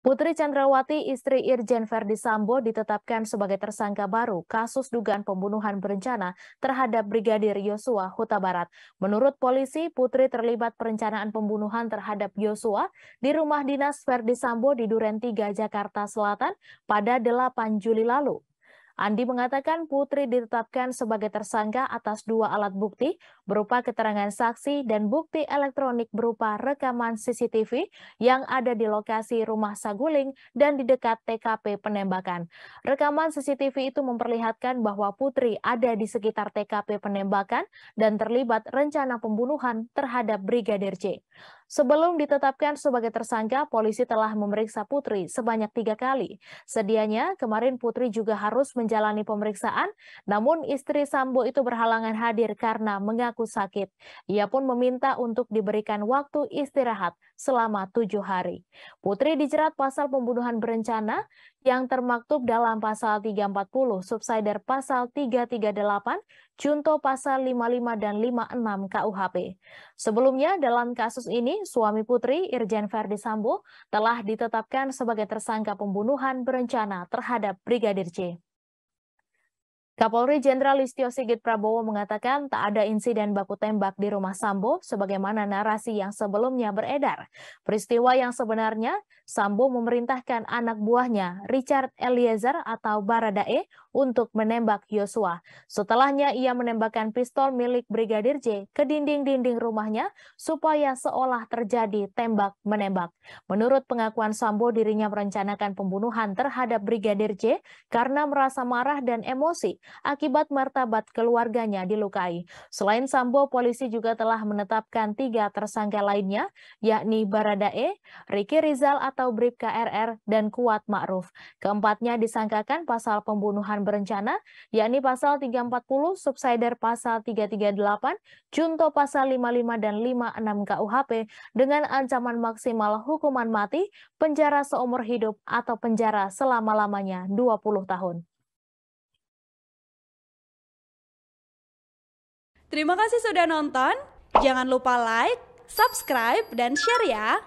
Putri Chandrawati, istri Irjen Verdi Sambo, ditetapkan sebagai tersangka baru kasus dugaan pembunuhan berencana terhadap Brigadir Yosua Huta Barat. Menurut polisi, Putri terlibat perencanaan pembunuhan terhadap Yosua di rumah dinas Verdi Sambo di Duren 3, Jakarta Selatan pada 8 Juli lalu. Andi mengatakan Putri ditetapkan sebagai tersangka atas 2 alat bukti berupa keterangan saksi dan bukti elektronik berupa rekaman CCTV yang ada di lokasi rumah Saguling dan di dekat TKP penembakan. Rekaman CCTV itu memperlihatkan bahwa Putri ada di sekitar TKP penembakan dan terlibat rencana pembunuhan terhadap Brigadir J. Sebelum ditetapkan sebagai tersangka, polisi telah memeriksa Putri sebanyak 3 kali. Sedianya, kemarin Putri juga harus menjalani pemeriksaan, namun istri Sambo itu berhalangan hadir karena mengaku sakit. Ia pun meminta untuk diberikan waktu istirahat selama 7 hari. Putri dijerat pasal pembunuhan berencana yang termaktub dalam pasal 340, subsider pasal 338, junto pasal 55 dan 56 KUHP. Sebelumnya, dalam kasus ini, suami Putri, Irjen Verdi Sambo, telah ditetapkan sebagai tersangka pembunuhan berencana terhadap Brigadir J. Kapolri Jenderal Listio Sigit Prabowo mengatakan tak ada insiden baku tembak di rumah Sambo sebagaimana narasi yang sebelumnya beredar. Peristiwa yang sebenarnya, Sambo memerintahkan anak buahnya Richard Eliezer atau Baradae untuk menembak Yosua. Setelahnya ia menembakkan pistol milik Brigadir J ke dinding-dinding rumahnya supaya seolah terjadi tembak-menembak. Menurut pengakuan Sambo, dirinya merencanakan pembunuhan terhadap Brigadir J karena merasa marah dan emosi akibat martabat keluarganya dilukai. Selain Sambo, polisi juga telah menetapkan 3 tersangka lainnya, yakni Baradae, Ricky Rizal atau Bribka RR, dan Kuat Ma'ruf. Keempatnya disangkakan pasal pembunuhan berencana, yakni pasal 340, subsider pasal 338, junto pasal 55 dan 56 KUHP dengan ancaman maksimal hukuman mati, penjara seumur hidup, atau penjara selama-lamanya 20 tahun. Terima kasih sudah nonton. Jangan lupa like, subscribe, dan share ya.